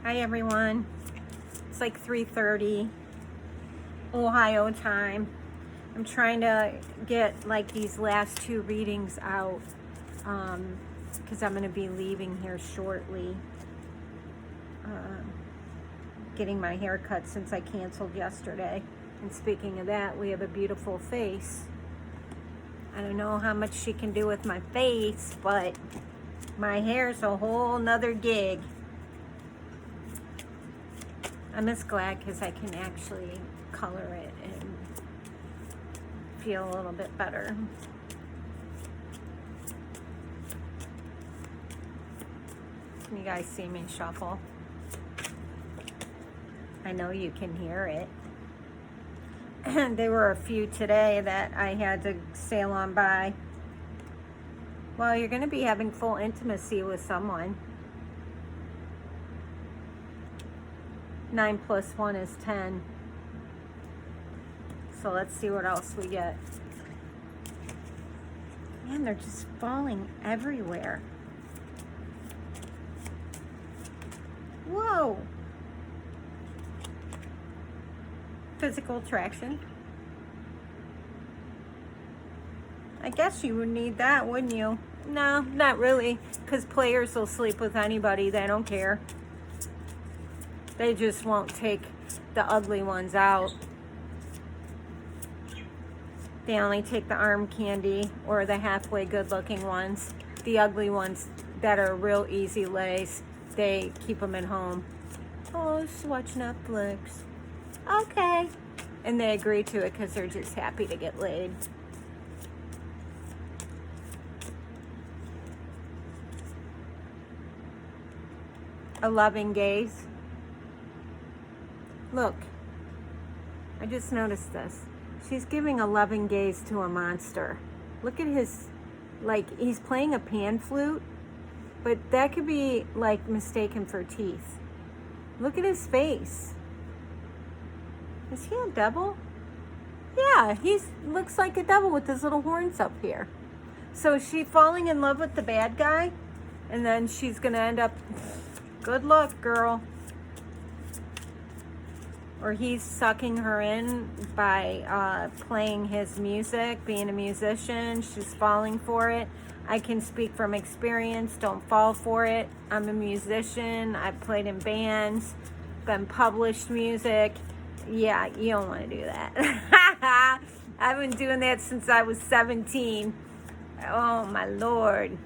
Hi everyone. It's like 3:30 Ohio time. I'm trying to get like these last two readings out because I'm going to be leaving here shortly. Getting my hair cut since I canceled yesterday. And speaking of that, we have a beautiful face. I don't know how much she can do with my face, but my hair's a whole nother gig. I'm just glad because I can actually color it and feel a little bit better. Can you guys see me shuffle? I know you can hear it. There were a few today that I had to sail on by. Well, you're going to be having full intimacy with someone. 9 plus 1 is 10. So let's see what else we get. Man, they're just falling everywhere. Whoa. Physical attraction. I guess you would need that, wouldn't you? No, not really. Because players will sleep with anybody. They don't care. They just won't take the ugly ones out. They only take the arm candy or the halfway good looking ones. The ugly ones that are real easy lays, they keep them at home. Oh, just watch Netflix. Okay. And they agree to it because they're just happy to get laid. A loving gaze. Look, I just noticed this. She's giving a loving gaze to a monster. Look at his, like, he's playing a pan flute, but that could be, like, mistaken for teeth. Look at his face. Is he a devil? Yeah, he looks like a devil with his little horns up here. So is she falling in love with the bad guy? And then she's going to end up, good luck, girl. Or he's sucking her in by playing his music, being a musician. She's falling for it. I can speak from experience. Don't fall for it. I'm a musician. I've played in bands, been published music. Yeah, you don't want to do that. I've been doing that since I was 17. Oh, my Lord.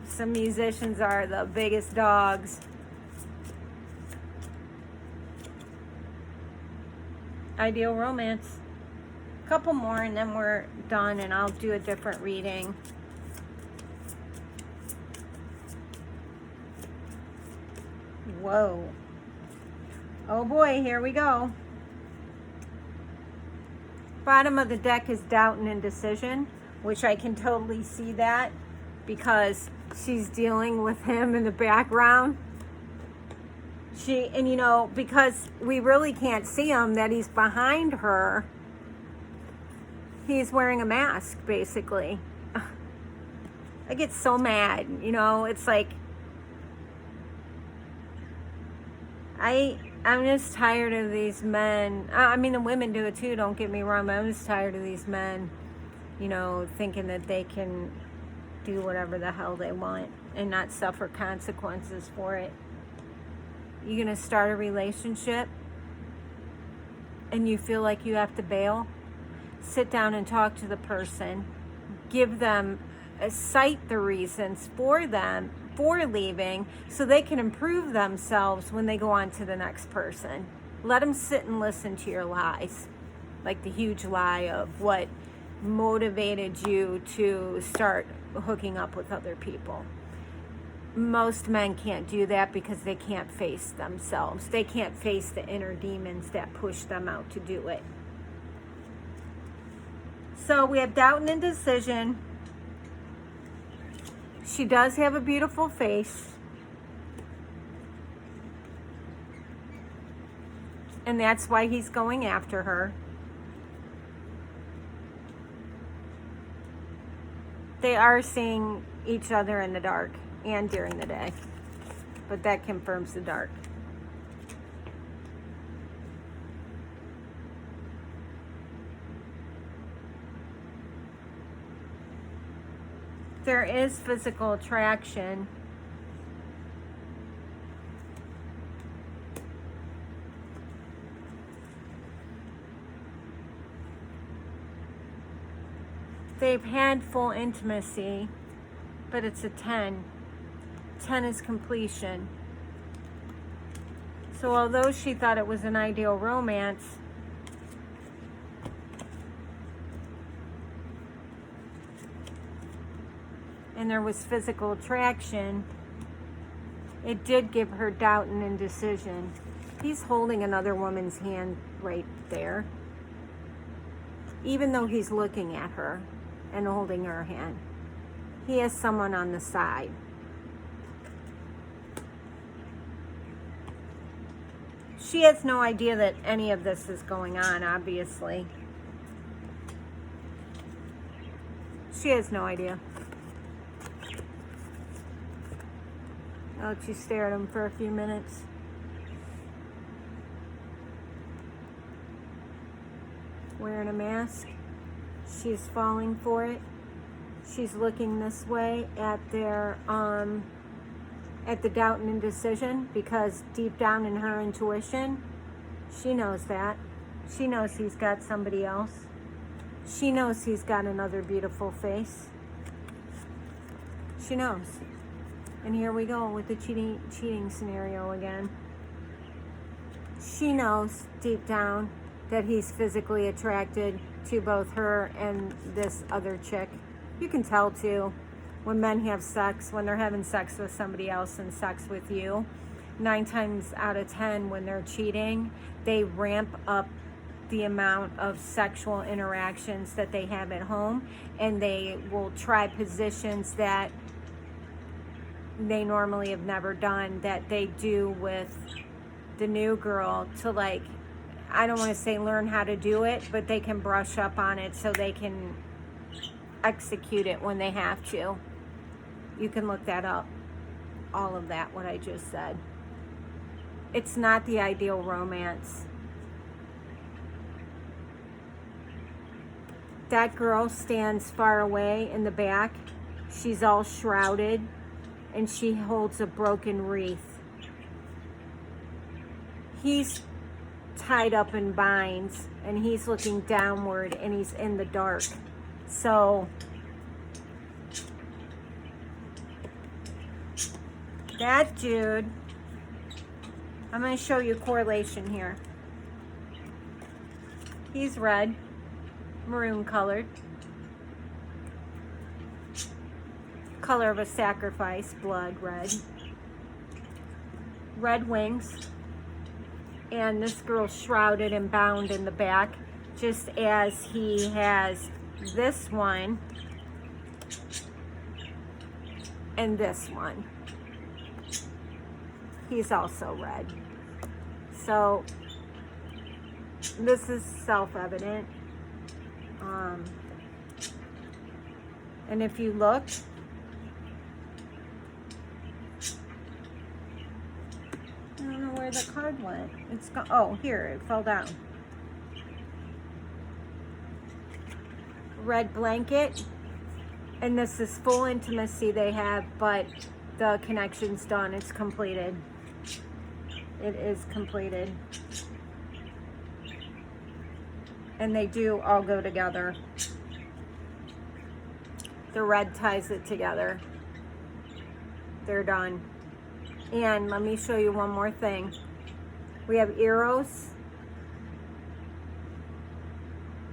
Some musicians are the biggest dogs. Ideal romance. A couple more and then we're done and I'll do a different reading. Whoa. Oh boy, here we go. Bottom of the deck is doubt and indecision, which I can totally see that because she's dealing with him in the background. And you know, because we really can't see him, that he's behind her, he's wearing a mask, basically. I get so mad, you know, it's like, I'm just tired of these men. I mean, the women do it too, don't get me wrong, but I'm just tired of these men, you know, thinking that they can do whatever the hell they want and not suffer consequences for it. You're going to start a relationship and you feel like you have to bail, sit down and talk to the person, give them, cite the reasons for them for leaving so they can improve themselves when they go on to the next person. Let them sit and listen to your lies, like the huge lie of what motivated you to start hooking up with other people. Most men can't do that because they can't face themselves. They can't face the inner demons that push them out to do it. So we have doubt and indecision. She does have a beautiful face. And that's why he's going after her. They are seeing each other in the dark and during the day. But that confirms the dark. There is physical attraction. They've had full intimacy, but it's a 10. 10 is completion. So although she thought it was an ideal romance, and there was physical attraction, it did give her doubt and indecision. He's holding another woman's hand right there, even though he's looking at her and holding her hand. He has someone on the side. She has no idea that any of this is going on, obviously. She has no idea. I'll let you stare at him for a few minutes. Wearing a mask. She's falling for it. She's looking this way at their at the doubt and indecision, because deep down in her intuition, she knows that. She knows he's got somebody else. She knows he's got another beautiful face. She knows. And here we go with the cheating scenario again. She knows deep down that he's physically attracted to both her and this other chick. You can tell too when men have sex, when they're having sex with somebody else and sex with you. 9 times out of 10 when they're cheating, they ramp up the amount of sexual interactions that they have at home, and they will try positions that they normally have never done, that they do with the new girl to, like, I don't want to say learn how to do it, but they can brush up on it so they can execute it when they have to. You can look that up. All of that, what I just said. It's not the ideal romance. That girl stands far away in the back. She's all shrouded, and she holds a broken wreath. He's tied up in binds, and he's looking downward, and he's in the dark. So that dude, I'm going to show you correlation here. He's red, maroon colored, color of a sacrifice, blood red, red wings, and this girl's shrouded and bound in the back, just as he has this one and this one. He's also red. So this is self-evident. And if you look, I don't know where the card went. It's oh, here, it fell down. Red blanket, and this is full intimacy they have, but the connection's done. It's completed. It is completed. And they do all go together. The red ties it together. They're done. And let me show you one more thing. We have Eros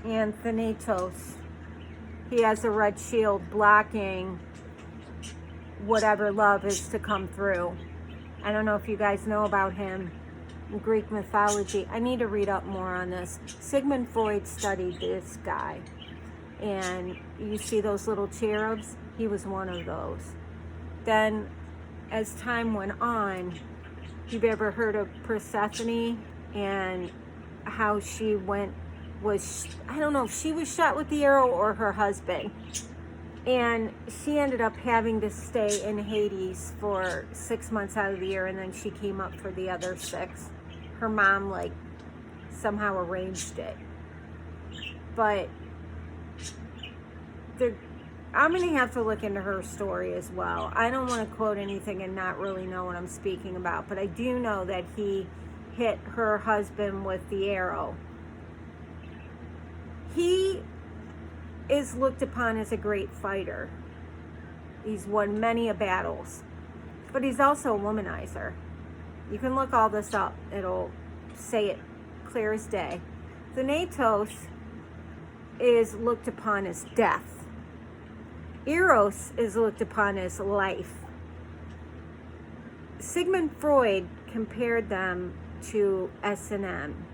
and Thanatos. He has a red shield blocking whatever love is to come through. I don't know if you guys know about him in Greek mythology. I need to read up more on this. Sigmund Freud studied this guy. And you see those little cherubs? He was one of those. Then, as time went on, you've ever heard of Persephone and how she I don't know if she was shot with the arrow or her husband. And she ended up having to stay in Hades for 6 months out of the year, and then she came up for the other 6. Her mom, somehow arranged it. But I'm going to have to look into her story as well. I don't want to quote anything and not really know what I'm speaking about, but I do know that he hit her husband with the arrow. He is looked upon as a great fighter. He's won many a battles, but he's also a womanizer. You can look all this up. It'll say it clear as day. Thanatos is looked upon as death. Eros is looked upon as life. Sigmund Freud compared them to S&M,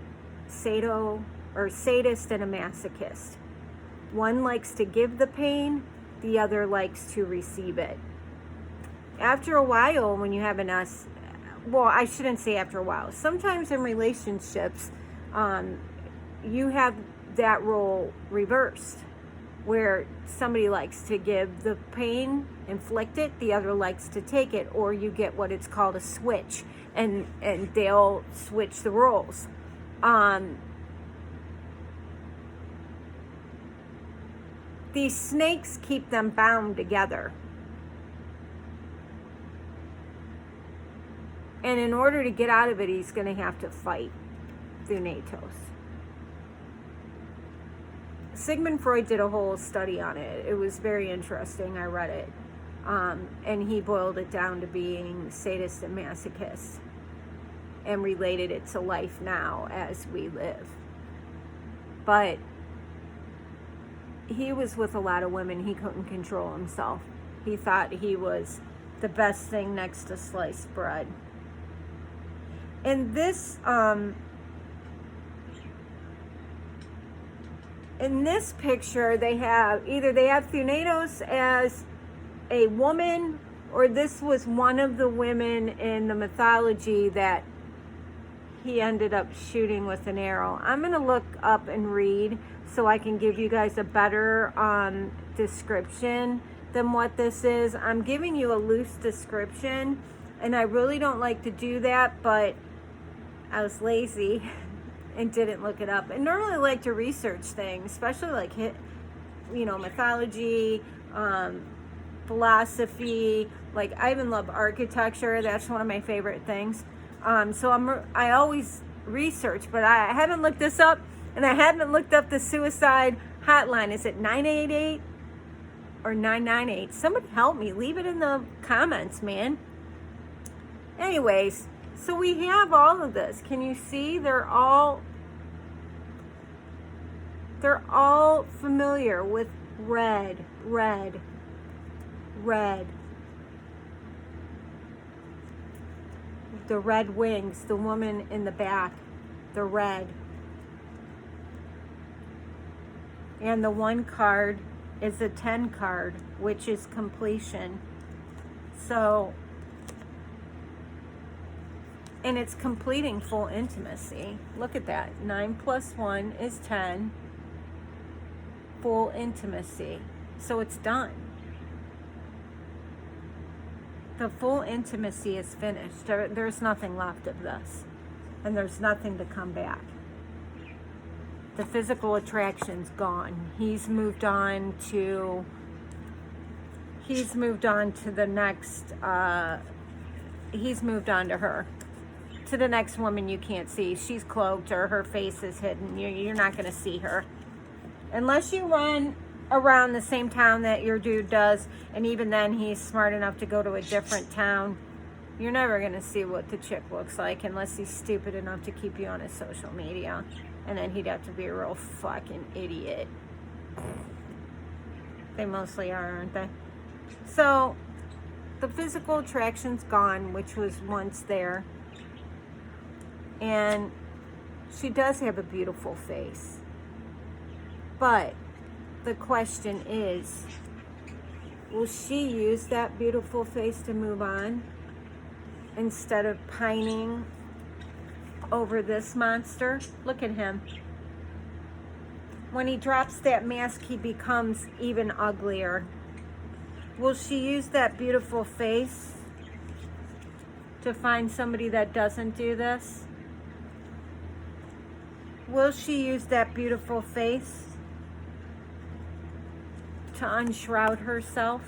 sadist and a masochist. One likes to give the pain, the other likes to receive it. After a while, when you have well, I shouldn't say after a while. Sometimes in relationships, you have that role reversed, where somebody likes to give the pain, inflict it, the other likes to take it, or you get what it's called a switch, and they'll switch the roles. These snakes keep them bound together. And in order to get out of it, he's going to have to fight Thanatos. Sigmund Freud did a whole study on it. It was very interesting. I read it. And he boiled it down to being sadist and masochist and related it to life now as we live. But he was with a lot of women. He couldn't control himself. He thought he was the best thing next to sliced bread. And this, in this picture, they have Thanatos as a woman, or this was one of the women in the mythology that he ended up shooting with an arrow. I'm going to look up and read so I can give you guys a better description than what this is. I'm giving you a loose description, and I really don't like to do that, but I was lazy and didn't look it up. And normally I like to research things, especially like mythology, philosophy. Like, I even love architecture. That's one of my favorite things. So I always research, but I haven't looked this up, and I haven't looked up the suicide hotline. Is it 988 or 998? Somebody help me. Leave it in the comments, man. Anyways, so we have all of this. Can you see? They're all familiar with red, red, red. The red wings, the woman in the back, the red. And the one card is a 10 card, which is completion. So, and it's completing full intimacy. Look at that. 9 plus 1 is 10. Full intimacy. So it's done. The full intimacy is finished. There's nothing left of this. And there's nothing to come back. The physical attraction's gone. He's moved on to the next, he's moved on to her. To the next woman you can't see. She's cloaked, or her face is hidden. You're not going to see her. Unless you run around the same town that your dude does, and even then he's smart enough to go to a different town, you're never going to see what the chick looks like unless he's stupid enough to keep you on his social media. And then he'd have to be a real fucking idiot. They mostly are, aren't they? So, the physical attraction's gone, which was once there. And she does have a beautiful face. But the question is, will she use that beautiful face to move on instead of pining over this monster? Look at him. When he drops that mask, he becomes even uglier. Will she use that beautiful face to find somebody that doesn't do this? Will she use that beautiful face to unshroud herself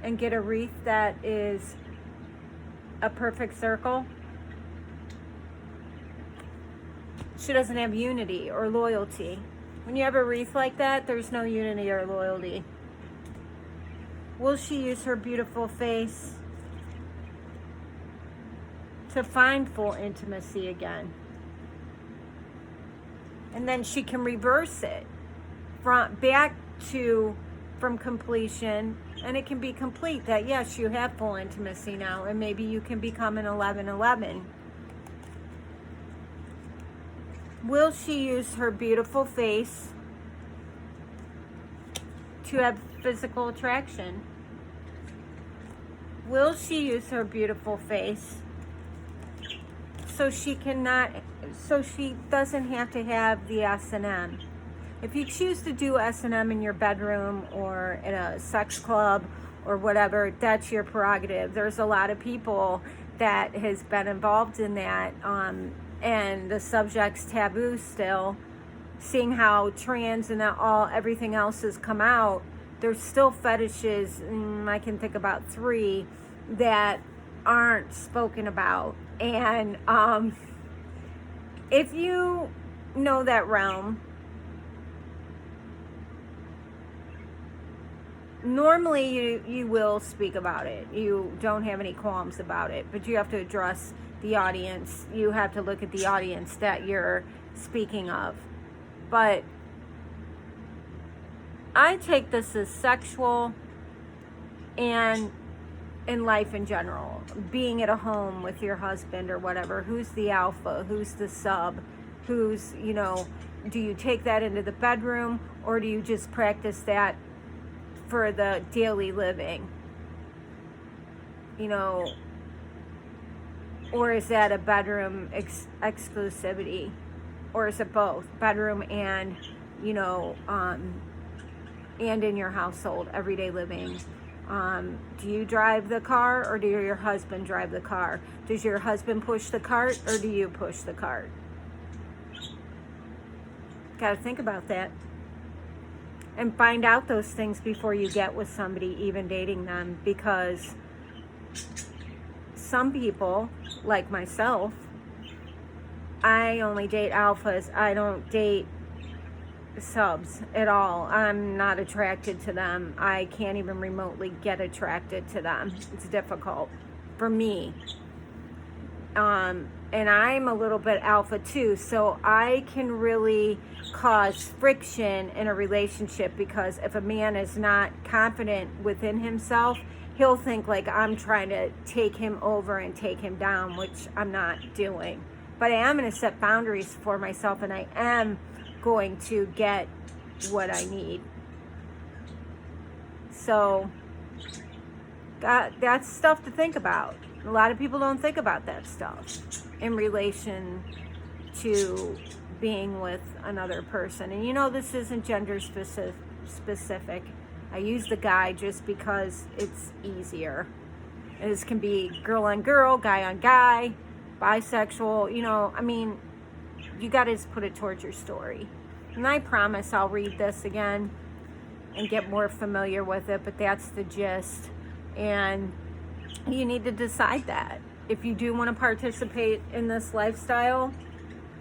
and get a wreath that is a perfect circle, she doesn't have unity or loyalty. When you have a wreath like that, there's no unity or loyalty. Will she use her beautiful face to find full intimacy again? And then she can reverse it from completion, and it can be complete that yes, you have full intimacy now, and maybe you can become an 11-11. Will she use her beautiful face to have physical attraction? Will she use her beautiful face so she doesn't have to have the S&M? If you choose to do S&M in your bedroom or in a sex club or whatever, that's your prerogative. There's a lot of people that has been involved in that, and the subject's taboo still. Seeing how trans and everything else has come out, there's still fetishes, I can think about 3 that aren't spoken about. And if you know that realm, normally you will speak about it. You don't have any qualms about it, but you have to address the audience. You have to look at the audience that you're speaking of. But I take this as sexual and in life in general. Being at a home with your husband or whatever. Who's the alpha? Who's the sub? Who's, do you take that into the bedroom, or do you just practice that for the daily living? Or is that a bedroom exclusivity? Or is it both? Bedroom and, and in your household, everyday living. Do you drive the car, or do your husband drive the car? Does your husband push the cart, or do you push the cart? Got to think about that. And find out those things before you get with somebody, even dating them, because some people, like myself, I only date alphas. I don't date subs at all. I'm not attracted to them. I can't even remotely get attracted to them. It's difficult for me. And I'm a little bit alpha too, so I can really cause friction in a relationship, because if a man is not confident within himself, he'll think like I'm trying to take him over and take him down, which I'm not doing. But I am going to set boundaries for myself, and I am going to get what I need. So that's stuff to think about. A lot of people don't think about that stuff in relation to being with another person. And this isn't gender specific. I use the guy just because it's easier. This can be girl on girl, guy on guy, bisexual. You got to just put it towards your story. And I promise I'll read this again and get more familiar with it, but that's the gist. And you need to decide that. If you do want to participate in this lifestyle,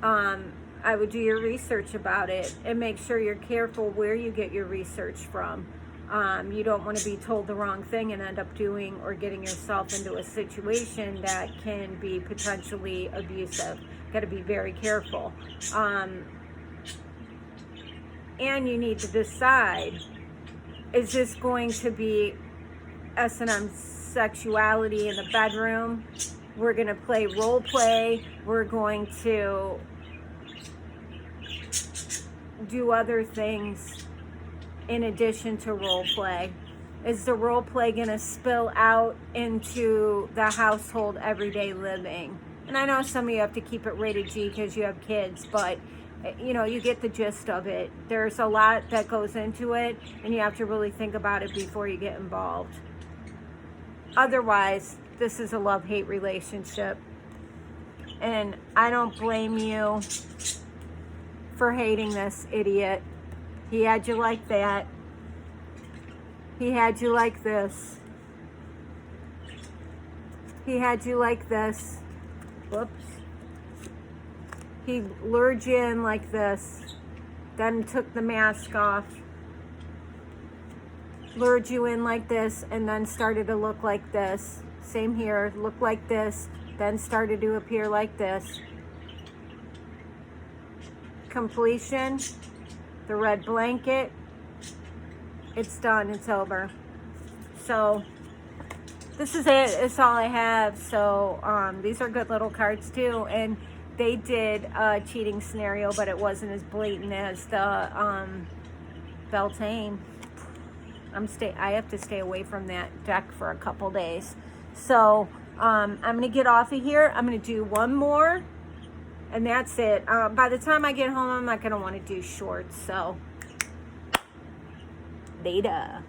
I would do your research about it and make sure you're careful where you get your research from. You don't want to be told the wrong thing and end up doing or getting yourself into a situation that can be potentially abusive. Got to be very careful. And you need to decide, is this going to be S&M sexuality in the bedroom? We're going to play role play. We're going to do other things in addition to role play. Is the role play going to spill out into the household everyday living? And I know some of you have to keep it rated G because you have kids, but you get the gist of it. There's a lot that goes into it, and you have to really think about it before you get involved. Otherwise, this is a love-hate relationship. And I don't blame you for hating this idiot. He had you like that. He had you like this. He had you like this. Whoops. He lured you in like this. Then took the mask off. Lured you in like this and then started to look like this. Same here. Look like this. Then started to appear like this. Completion. The red blanket. It's done. It's over. So this is it. It's all I have. So these are good little cards too. And they did a cheating scenario, but it wasn't as blatant as the Beltane. I have to stay away from that deck for a couple days. So I'm going to get off of here. I'm going to do one more. And that's it. By the time I get home, I'm not going to want to do shorts. So, later.